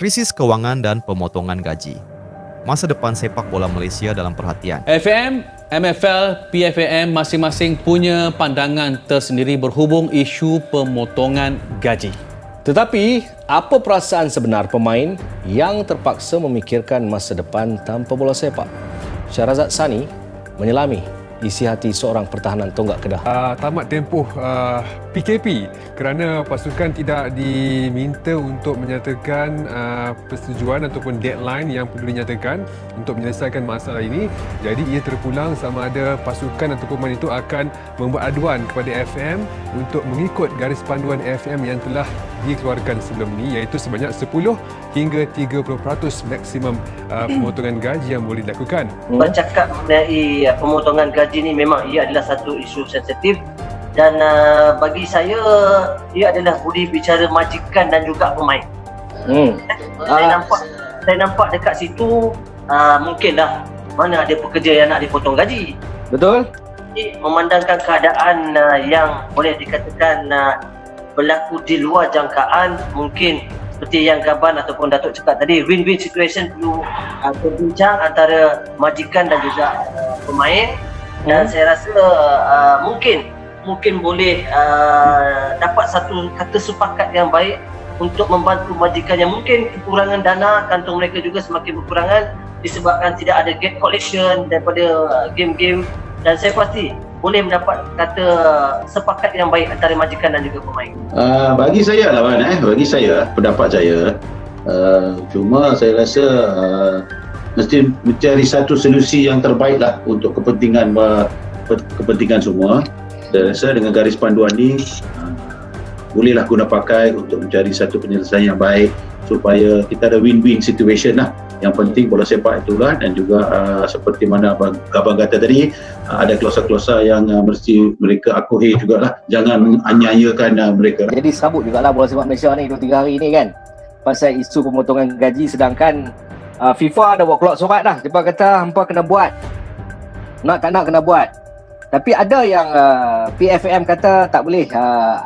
Krisis kewangan dan pemotongan gaji. Masa depan sepak bola Malaysia dalam perhatian. FAM, MFL, PFAM masing-masing punya pandangan tersendiri berhubung isu pemotongan gaji. Tetapi, apa perasaan sebenar pemain yang terpaksa memikirkan masa depan tanpa bola sepak? Syahrazad Sani menyelami isi hati seorang pertahanan tonggak Kedah. Tamat tempoh PKP kerana pasukan tidak diminta untuk menyatakan persetujuan ataupun deadline yang perlu dinyatakan untuk menyelesaikan masalah ini. Jadi ia terpulang sama ada pasukan atau pemain itu akan membuat aduan kepada FM untuk mengikut garis panduan FM yang telah dikeluarkan sebelum ini, iaitu sebanyak 10 hingga 30% maksimum pemotongan gaji yang boleh dilakukan. Bercakap mengenai pemotongan gaji ini memang ia adalah satu isu sensitif dan bagi saya ia adalah budi bicara majikan dan juga pemain. Saya nampak dekat situ mungkinlah mana ada pekerja yang nak dipotong gaji. Betul? Memandangkan keadaan yang boleh dikatakan berlaku di luar jangkaan, mungkin seperti yang Gaban ataupun Datuk cakap tadi, win-win situation perlu berbincang antara majikan dan juga pemain. Dan saya rasa mungkin boleh dapat satu kata sepakat yang baik untuk membantu majikan yang mungkin kekurangan dana, kantong mereka juga semakin berkurangan disebabkan tidak ada gate collection daripada game-game, dan saya pasti boleh mendapat kata sepakat yang baik antara majikan dan juga pemain. Bagi saya lah bagi saya, pendapat saya, cuma saya rasa mesti mencari satu solusi yang terbaik lah untuk kepentingan semua. Saya rasa dengan garis panduan ni bolehlah guna pakai untuk mencari satu penyelesaian yang baik supaya kita ada win-win situation lah. Yang penting bola sepak itulah, dan juga seperti mana Abang kata tadi, ada klausa-klausa yang mesti mereka akuhi jugalah, jangan menganiayakan mereka. Jadi sabut jugalah bola sepak Malaysia ni 2-3 hari ni kan pasal isu pemotongan gaji, sedangkan FIFA dah buat keluar surat dah, dia kata hampa kena buat, nak tak nak kena buat. Tapi ada yang PFAM kata tak boleh,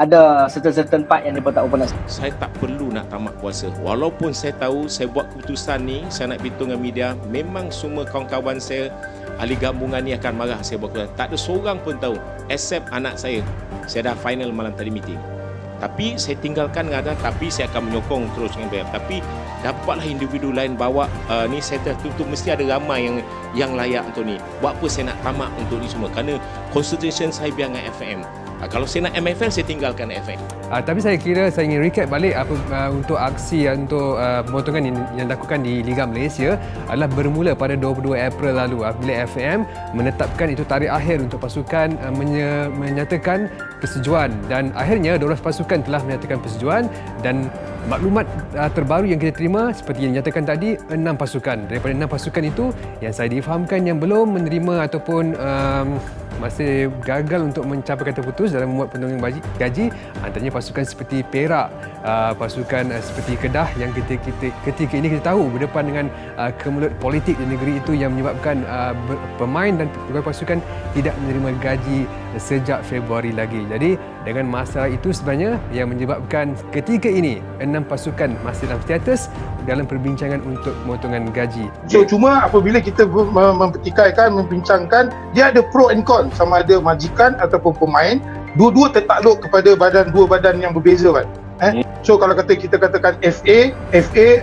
ada certain part yang dia tak open. Saya tak perlu nak tamat puasa. Walaupun saya tahu saya buat keputusan ni, saya nak beritahu dengan media, memang semua kawan-kawan saya, ahli gabungan ni akan marah saya buat keputusan. Tak ada seorang pun tahu, except anak saya. Saya dah final malam tadi meeting. Tapi saya tinggalkan dengan tapi saya akan menyokong terus dengan BF. Tapi dapatlah individu lain bawa ni, saya tertutup mesti ada ramai yang layak untuk ni. Buat apa saya nak tamak untuk ni semua? Kerana concentration saya biar dengan FM. Kalau saya nak MFL, saya tinggalkan FM. Tapi saya kira saya ingin recap balik untuk aksi untuk pemotongan yang dilakukan di Liga Malaysia adalah bermula pada 22 April lalu apabila FM menetapkan itu tarikh akhir untuk pasukan menyatakan persetujuan, dan akhirnya 12 pasukan telah menyatakan persetujuan, dan maklumat terbaru yang kita terima seperti yang dinyatakan tadi, 6 pasukan. Daripada 6 pasukan itu yang saya difahamkan yang belum menerima ataupun masih gagal untuk mencapai kata putus dalam membuat pemotongan gaji, antaranya pasukan seperti Perak, pasukan seperti Kedah yang ketika ini kita tahu berdepan dengan kemelut politik di negeri itu yang menyebabkan pemain dan pegawai pasukan tidak menerima gaji sejak Februari lagi. Jadi dengan masalah itu sebenarnya yang menyebabkan ketika ini 6 pasukan masih dalam status dalam perbincangan untuk pemotongan gaji. So cuma apabila kita membincangkan, dia ada pro and con, sama ada majikan ataupun pemain, dua-dua tertakluk kepada dua badan yang berbeza kan. So kalau kita katakan FA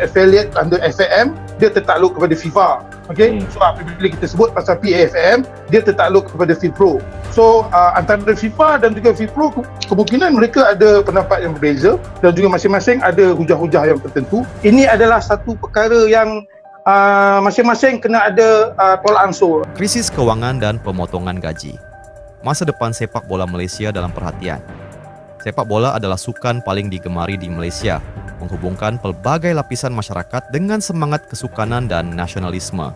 affiliate under FAM, dia tertakluk kepada FIFA. Okey. So apabila kita sebut pasal PAFM, dia tertakluk kepada FIPRO. So antara FIFA dan juga FIPRO, kemungkinan mereka ada pendapat yang berbeza dan juga masing-masing ada hujah-hujah yang tertentu. Ini adalah satu perkara yang masing-masing kena ada tolak ansur. Krisis kewangan dan pemotongan gaji. Masa depan sepak bola Malaysia dalam perhatian. Sepak bola adalah sukan paling digemari di Malaysia, menghubungkan pelbagai lapisan masyarakat dengan semangat kesukanan dan nasionalisme.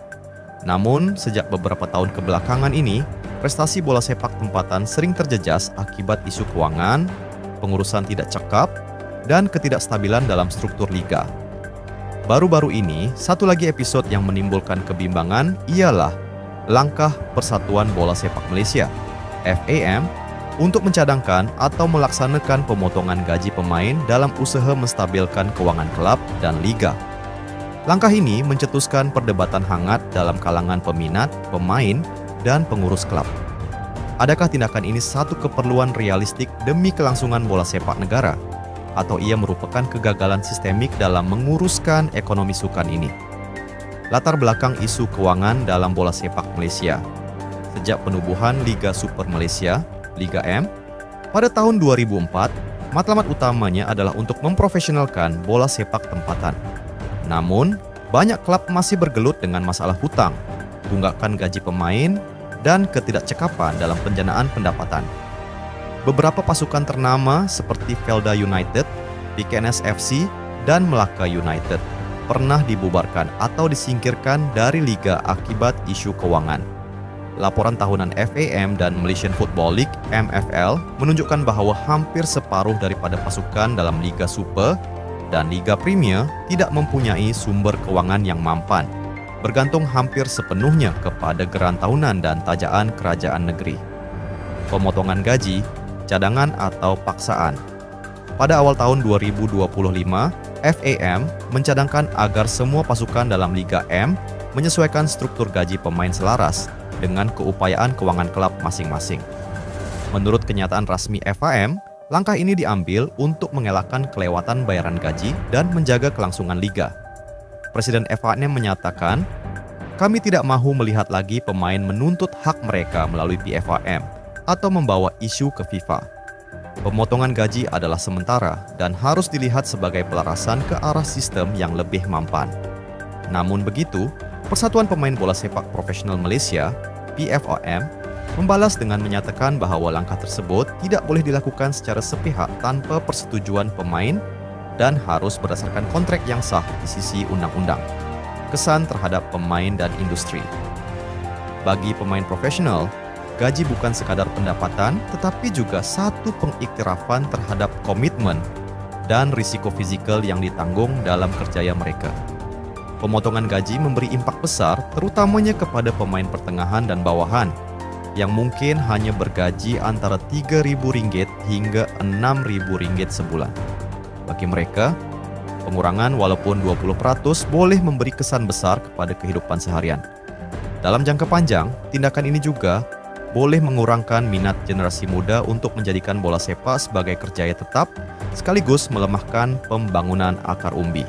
Namun, sejak beberapa tahun kebelakangan ini, prestasi bola sepak tempatan sering terjejas akibat isu kewangan, pengurusan tidak cekap, dan ketidakstabilan dalam struktur liga. Baru-baru ini, satu lagi episode yang menimbulkan kebimbangan ialah langkah Persatuan Bola Sepak Malaysia, FAM, untuk mencadangkan atau melaksanakan pemotongan gaji pemain dalam usaha menstabilkan kewangan kelab dan liga. Langkah ini mencetuskan perdebatan hangat dalam kalangan peminat, pemain, dan pengurus klub. Adakah tindakan ini satu keperluan realistik demi kelangsungan bola sepak negara? Atau ia merupakan kegagalan sistemik dalam menguruskan ekonomi sukan ini? Latar belakang isu keuangan dalam bola sepak Malaysia. Sejak penubuhan Liga Super Malaysia, Liga M, pada tahun 2004, matlamat utamanya adalah untuk memprofesionalkan bola sepak tempatan. Namun, banyak klub masih bergelut dengan masalah hutang, tunggakan gaji pemain, dan ketidakcekapan dalam penjanaan pendapatan. Beberapa pasukan ternama seperti Felda United, PKNS FC, dan Melaka United pernah dibubarkan atau disingkirkan dari liga akibat isu keuangan. Laporan tahunan FAM dan Malaysian Football League (MFL) menunjukkan bahwa hampir separuh daripada pasukan dalam Liga Super dan Liga Premier tidak mempunyai sumber keuangan yang mampan, bergantung hampir sepenuhnya kepada geran tahunan dan tajaan kerajaan negeri. Pemotongan gaji, cadangan atau paksaan. Pada awal tahun 2025, FAM mencadangkan agar semua pasukan dalam Liga M menyesuaikan struktur gaji pemain selaras dengan keupayaan keuangan klub masing-masing. Menurut kenyataan resmi FAM, langkah ini diambil untuk mengelakkan kelewatan bayaran gaji dan menjaga kelangsungan liga. Presiden FAM menyatakan, "Kami tidak mahu melihat lagi pemain menuntut hak mereka melalui PFAM atau membawa isu ke FIFA. Pemotongan gaji adalah sementara dan harus dilihat sebagai pelarasan ke arah sistem yang lebih mampan." Namun begitu, Persatuan Pemain Bola Sepak Profesional Malaysia, PFOM, membalas dengan menyatakan bahwa langkah tersebut tidak boleh dilakukan secara sepihak tanpa persetujuan pemain dan harus berdasarkan kontrak yang sah di sisi undang-undang. Kesan terhadap pemain dan industri. Bagi pemain profesional, gaji bukan sekadar pendapatan tetapi juga satu pengiktirafan terhadap komitmen dan risiko fizikal yang ditanggung dalam kerjaya mereka. Pemotongan gaji memberi impak besar terutamanya kepada pemain pertengahan dan bawahan yang mungkin hanya bergaji antara RM3.000 hingga RM6.000 sebulan. Bagi mereka, pengurangan walaupun 20% boleh memberi kesan besar kepada kehidupan seharian. Dalam jangka panjang, tindakan ini juga boleh mengurangkan minat generasi muda untuk menjadikan bola sepak sebagai kerjaya tetap, sekaligus melemahkan pembangunan akar umbi.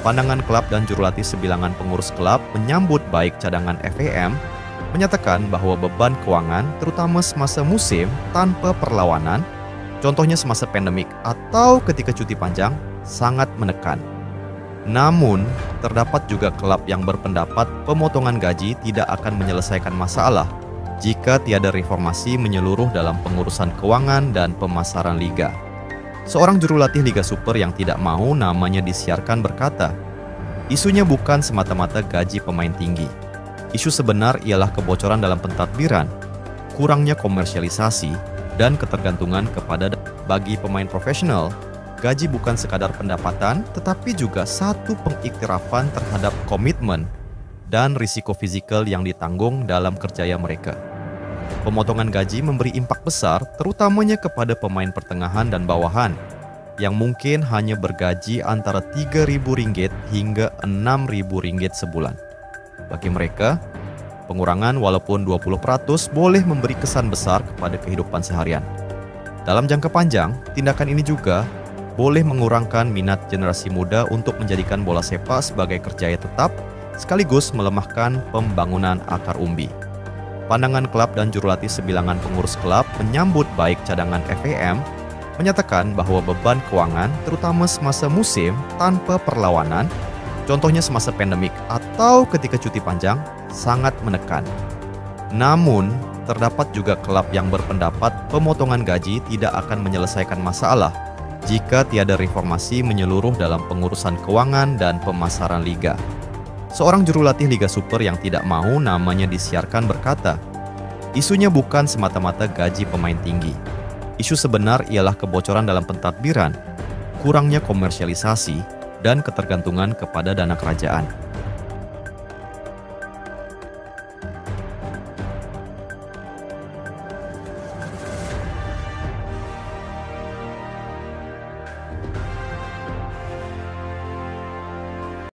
Pandangan klub dan jurulatih sebilangan pengurus klub menyambut baik cadangan FAM, menyatakan bahwa beban keuangan, terutama semasa musim tanpa perlawanan, contohnya semasa pandemik atau ketika cuti panjang, sangat menekan. Namun, terdapat juga klub yang berpendapat pemotongan gaji tidak akan menyelesaikan masalah jika tiada reformasi menyeluruh dalam pengurusan keuangan dan pemasaran liga. Seorang jurulatih Liga Super yang tidak mau namanya disiarkan berkata, "Isunya bukan semata-mata gaji pemain tinggi. Isu sebenar ialah kebocoran dalam pentadbiran, kurangnya komersialisasi, dan ketergantungan kepada bagi pemain profesional. Gaji bukan sekadar pendapatan, tetapi juga satu pengiktirafan terhadap komitmen dan risiko fizikal yang ditanggung dalam kerjaya mereka." Pemotongan gaji memberi impak besar terutamanya kepada pemain pertengahan dan bawahan yang mungkin hanya bergaji antara RM3.000 hingga RM6.000 sebulan. Bagi mereka, pengurangan walaupun 20% boleh memberi kesan besar kepada kehidupan seharian. Dalam jangka panjang, tindakan ini juga boleh mengurangkan minat generasi muda untuk menjadikan bola sepak sebagai kerjaya tetap, sekaligus melemahkan pembangunan akar umbi. Pandangan klub dan jurulatih sebilangan pengurus klub menyambut baik cadangan FAM, menyatakan bahwa beban keuangan, terutama semasa musim tanpa perlawanan, contohnya semasa pandemik atau ketika cuti panjang, sangat menekan. Namun, terdapat juga klub yang berpendapat pemotongan gaji tidak akan menyelesaikan masalah jika tiada reformasi menyeluruh dalam pengurusan keuangan dan pemasaran liga. Seorang jurulatih Liga Super yang tidak mau namanya disiarkan berkata, "Isunya bukan semata-mata gaji pemain tinggi. Isu sebenar ialah kebocoran dalam pentadbiran, kurangnya komersialisasi, dan ketergantungan kepada dana kerajaan.